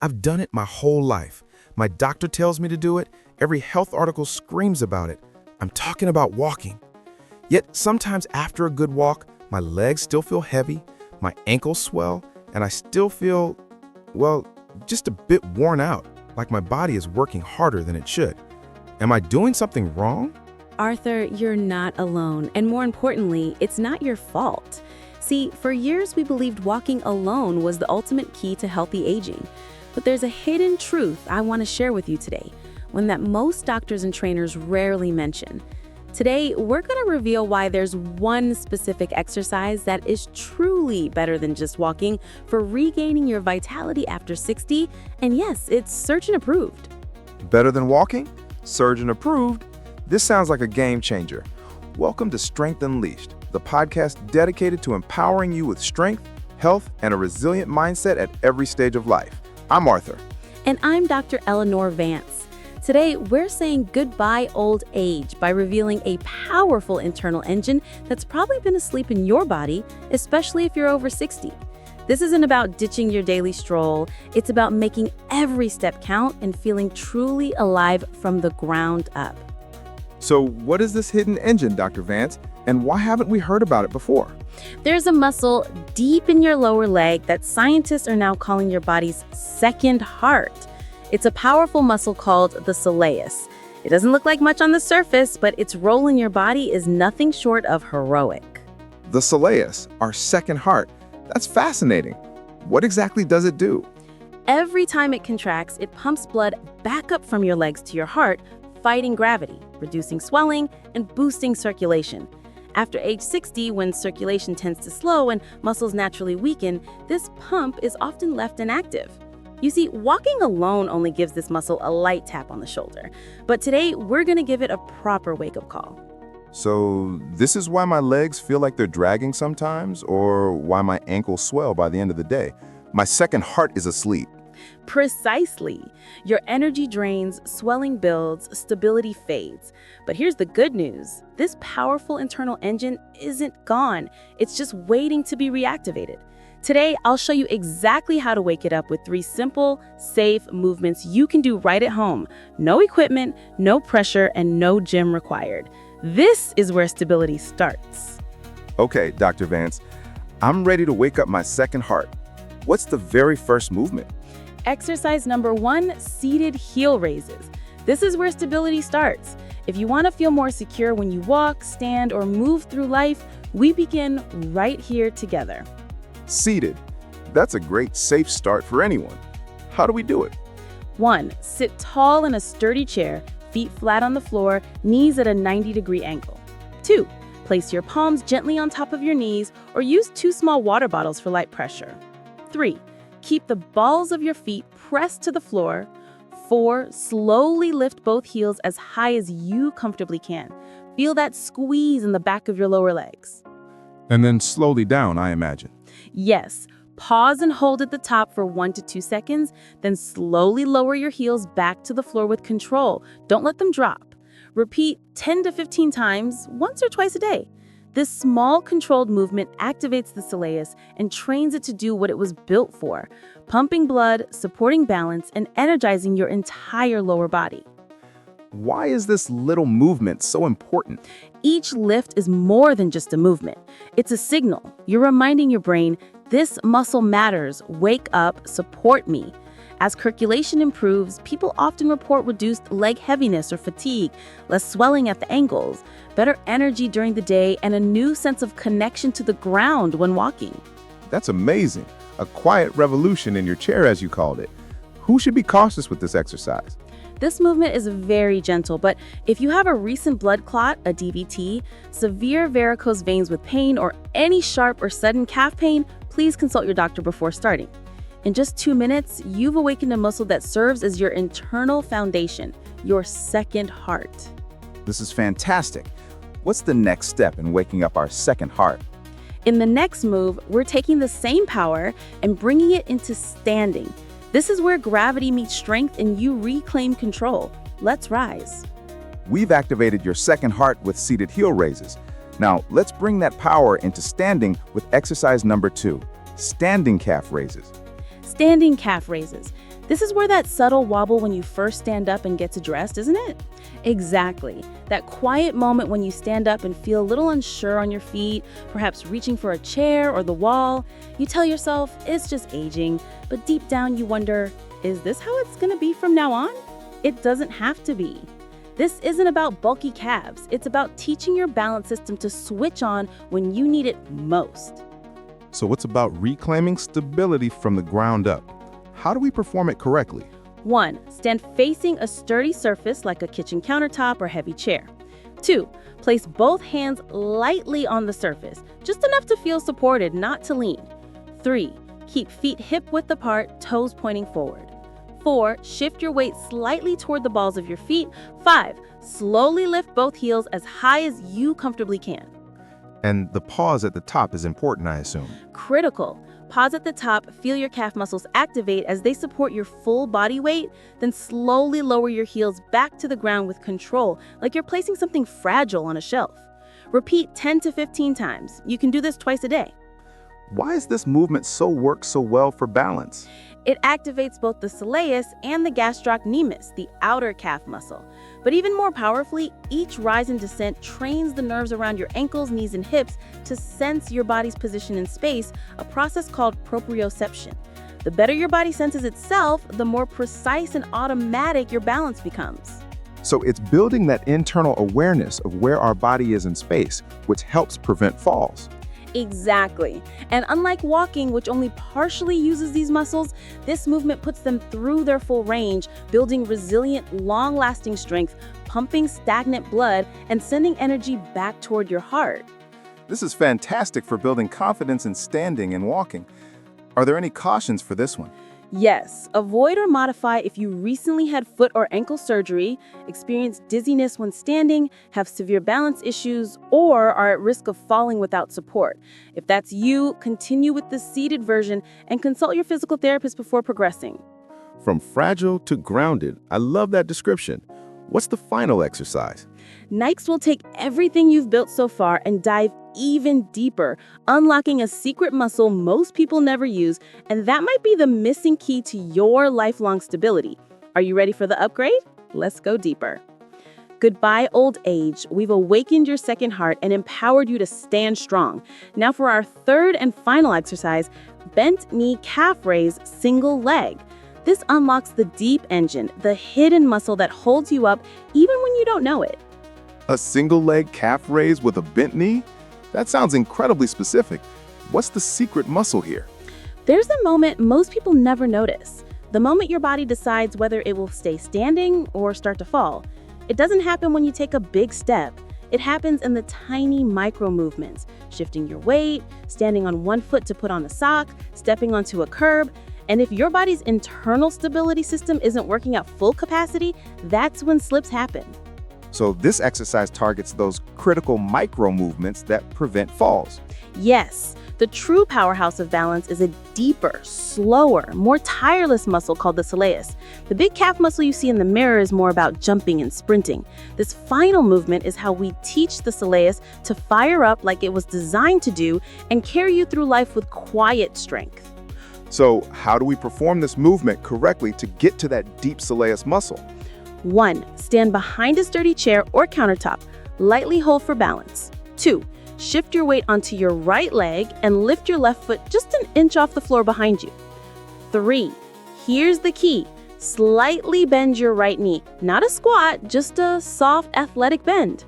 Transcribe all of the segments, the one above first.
I've done it my whole life. My doctor tells me to do it. Every health article screams about it. I'm talking about walking. Yet sometimes after a good walk, my legs still feel heavy, my ankles swell, and I still feel, well, just a bit worn out, like my body is working harder than it should. Am I doing something wrong? Arthur, you're not alone, and more importantly, it's not your fault. See, for years we believed walking alone was the ultimate key to healthy aging. But there's a hidden truth I want to share with you today, one that most doctors and trainers rarely mention. Today, we're going to reveal why there's one specific exercise that is truly better than just walking for regaining your vitality after 60, and yes, it's surgeon approved. Better than walking? Surgeon approved? This sounds like a game changer. Welcome to Strength Unleashed, the podcast dedicated to empowering you with strength, health, and a resilient mindset at every stage of life. I'm Arthur. And I'm Dr. Eleanor Vance. Today, we're saying goodbye old age by revealing a powerful internal engine that's probably been asleep in your body, especially if you're over 60. This isn't about ditching your daily stroll. It's about making every step count and feeling truly alive from the ground up. So what is this hidden engine, Dr. Vance, and why haven't we heard about it before? There's a muscle deep in your lower leg that scientists are now calling your body's second heart. It's a powerful muscle called the Soleus. It doesn't look like much on the surface, but its role in your body is nothing short of heroic. The Soleus, our second heart. That's fascinating. What exactly does it do? Every time it contracts, it pumps blood back up from your legs to your heart, fighting gravity, reducing swelling, and boosting circulation. After age 60, when circulation tends to slow and muscles naturally weaken, this pump is often left inactive. You see, walking alone only gives this muscle a light tap on the shoulder. But today, we're going to give it a proper wake-up call. So this is why my legs feel like they're dragging sometimes, or why my ankles swell by the end of the day. My second heart is asleep. Precisely. Your energy drains, swelling builds, stability fades. But here's the good news. This powerful internal engine isn't gone. It's just waiting to be reactivated. Today, I'll show you exactly how to wake it up with 3 simple, safe movements you can do right at home. No equipment, no pressure, and no gym required. This is where stability starts. Okay, Dr. Vance, I'm ready to wake up my second heart. What's the very first movement? Exercise number 1, seated heel raises. This is where stability starts. If you want to feel more secure when you walk, stand, or move through life, we begin right here together. Seated. That's a great, safe start for anyone. How do we do it? 1, sit tall in a sturdy chair, feet flat on the floor, knees at a 90-degree angle. 2, place your palms gently on top of your knees or use 2 small water bottles for light pressure. 3, keep the balls of your feet pressed to the floor. 4, slowly lift both heels as high as you comfortably can. Feel that squeeze in the back of your lower legs. And then slowly down, I imagine. Yes, pause and hold at the top for 1 to 2 seconds, then slowly lower your heels back to the floor with control. Don't let them drop. Repeat 10 to 15 times, once or twice a day. This small controlled movement activates the Soleus and trains it to do what it was built for, pumping blood, supporting balance, and energizing your entire lower body. Why is this little movement so important? Each lift is more than just a movement. It's a signal. You're reminding your brain, this muscle matters, wake up, support me. As circulation improves, people often report reduced leg heaviness or fatigue, less swelling at the ankles, better energy during the day, and a new sense of connection to the ground when walking. That's amazing. A quiet revolution in your chair, as you called it. Who should be cautious with this exercise? This movement is very gentle, but if you have a recent blood clot, a DVT, severe varicose veins with pain, or any sharp or sudden calf pain, please consult your doctor before starting. In just 2 minutes, you've awakened a muscle that serves as your internal foundation, your second heart. This is fantastic. What's the next step in waking up our second heart? In the next move, we're taking the same power and bringing it into standing. This is where gravity meets strength and you reclaim control. Let's rise. We've activated your second heart with seated heel raises. Now, let's bring that power into standing with exercise number 2, standing calf raises. Standing calf raises. This is where that subtle wobble when you first stand up and gets addressed, isn't it? Exactly. That quiet moment when you stand up and feel a little unsure on your feet, perhaps reaching for a chair or the wall. You tell yourself it's just aging, but deep down you wonder, is this how it's going to be from now on? It doesn't have to be. This isn't about bulky calves. It's about teaching your balance system to switch on when you need it most. So it's about reclaiming stability from the ground up. How do we perform it correctly? 1. Stand facing a sturdy surface like a kitchen countertop or heavy chair. 2. Place both hands lightly on the surface, just enough to feel supported, not to lean. 3. Keep feet hip-width apart, toes pointing forward. 4. Shift your weight slightly toward the balls of your feet. 5. Slowly lift both heels as high as you comfortably can. And the pause at the top is important, I assume. Critical. Pause at the top, feel your calf muscles activate as they support your full body weight, then slowly lower your heels back to the ground with control, like you're placing something fragile on a shelf. Repeat 10 to 15 times. You can do this twice a day. Why is this movement works so well for balance? It activates both the soleus and the gastrocnemius, the outer calf muscle. But even more powerfully, each rise and descent trains the nerves around your ankles, knees, and hips to sense your body's position in space, a process called proprioception. The better your body senses itself, the more precise and automatic your balance becomes. So it's building that internal awareness of where our body is in space, which helps prevent falls. Exactly. And unlike walking, which only partially uses these muscles, this movement puts them through their full range, building resilient, long-lasting strength, pumping stagnant blood, and sending energy back toward your heart. This is fantastic for building confidence in standing and walking. Are there any cautions for this one? Yes, avoid or modify if you recently had foot or ankle surgery, experienced dizziness when standing, have severe balance issues, or are at risk of falling without support. If that's you, continue with the seated version and consult your physical therapist before progressing. From fragile to grounded, I love that description. What's the final exercise? Next, we'll take everything you've built so far and dive even deeper, unlocking a secret muscle most people never use, and that might be the missing key to your lifelong stability. Are you ready for the upgrade? Let's go deeper. Goodbye, old age. We've awakened your second heart and empowered you to stand strong. Now for our third and final exercise, bent knee calf raise single leg. This unlocks the deep engine, the hidden muscle that holds you up even when you don't know it. A single leg calf raise with a bent knee? That sounds incredibly specific. What's the secret muscle here? There's a moment most people never notice. The moment your body decides whether it will stay standing or start to fall. It doesn't happen when you take a big step. It happens in the tiny micro movements, shifting your weight, standing on one foot to put on a sock, stepping onto a curb. And if your body's internal stability system isn't working at full capacity, that's when slips happen. So this exercise targets those critical micro movements that prevent falls. Yes, the true powerhouse of balance is a deeper, slower, more tireless muscle called the soleus. The big calf muscle you see in the mirror is more about jumping and sprinting. This final movement is how we teach the soleus to fire up like it was designed to do and carry you through life with quiet strength. So how do we perform this movement correctly to get to that deep soleus muscle? 1. Stand behind a sturdy chair or countertop. Lightly hold for balance. 2. Shift your weight onto your right leg and lift your left foot just an inch off the floor behind you. 3. Here's the key. Slightly bend your right knee. Not a squat, just a soft athletic bend.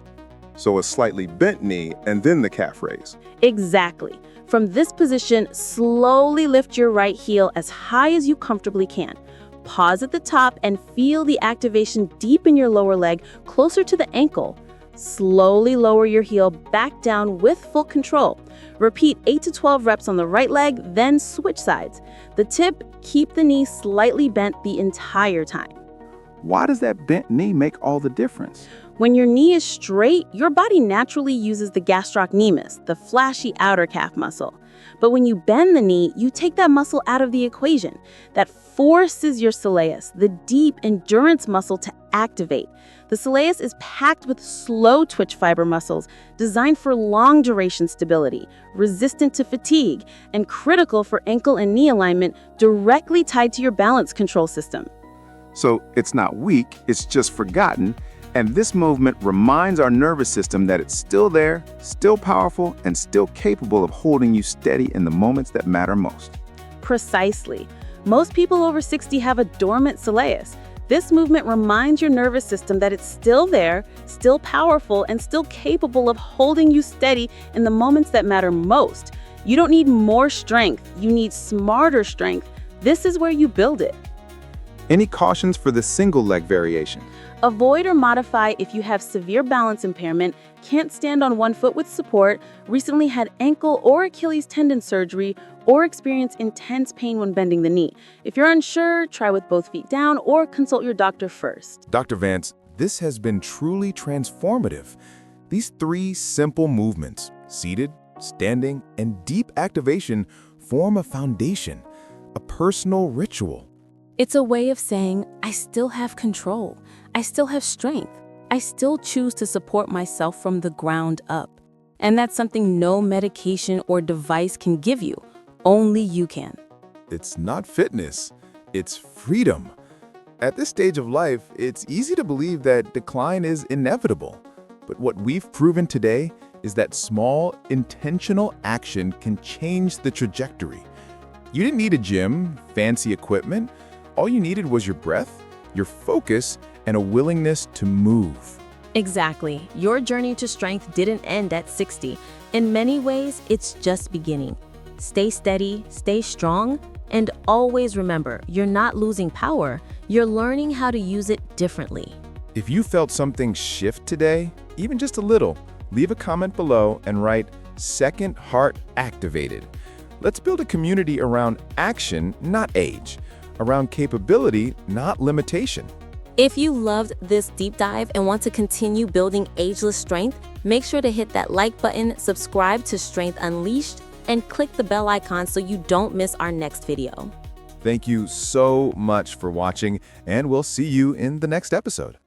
So a slightly bent knee and then the calf raise. Exactly. From this position, slowly lift your right heel as high as you comfortably can. Pause at the top and feel the activation deep in your lower leg, closer to the ankle. Slowly lower your heel back down with full control. Repeat 8 to 12 reps on the right leg, then switch sides. The tip, keep the knee slightly bent the entire time. Why does that bent knee make all the difference? When your knee is straight, your body naturally uses the gastrocnemius, the flashy outer calf muscle. But when you bend the knee, you take that muscle out of the equation. That forces your soleus, the deep endurance muscle, to activate. The soleus is packed with slow twitch fiber muscles designed for long duration stability, resistant to fatigue, and critical for ankle and knee alignment, directly tied to your balance control system. So it's not weak, it's just forgotten, and this movement reminds our nervous system that it's still there, still powerful, and still capable of holding you steady in the moments that matter most. Precisely. Most people over 60 have a dormant soleus. This movement reminds your nervous system that it's still there, still powerful, and still capable of holding you steady in the moments that matter most. You don't need more strength, you need smarter strength. This is where you build it. Any cautions for the single leg variation? Avoid or modify if you have severe balance impairment, can't stand on one foot with support, recently had ankle or Achilles tendon surgery, or experience intense pain when bending the knee. If you're unsure, try with both feet down or consult your doctor first. Dr. Vance, this has been truly transformative. These 3 simple movements, seated, standing, and deep activation, form a foundation, a personal ritual. It's a way of saying, I still have control. I still have strength. I still choose to support myself from the ground up. And that's something no medication or device can give you. Only you can. It's not fitness, it's freedom. At this stage of life, it's easy to believe that decline is inevitable. But what we've proven today is that small, intentional action can change the trajectory. You didn't need a gym, fancy equipment. All you needed was your breath, your focus, and a willingness to move. Exactly. Your journey to strength didn't end at 60. In many ways, it's just beginning. Stay steady, stay strong, and always remember, you're not losing power, you're learning how to use it differently. If you felt something shift today, even just a little, leave a comment below and write "Second Heart Activated." Let's build a community around action, not age, around capability, not limitation. If you loved this deep dive and want to continue building ageless strength, make sure to hit that like button, subscribe to Strength Unleashed, and click the bell icon so you don't miss our next video. Thank you so much for watching, and we'll see you in the next episode.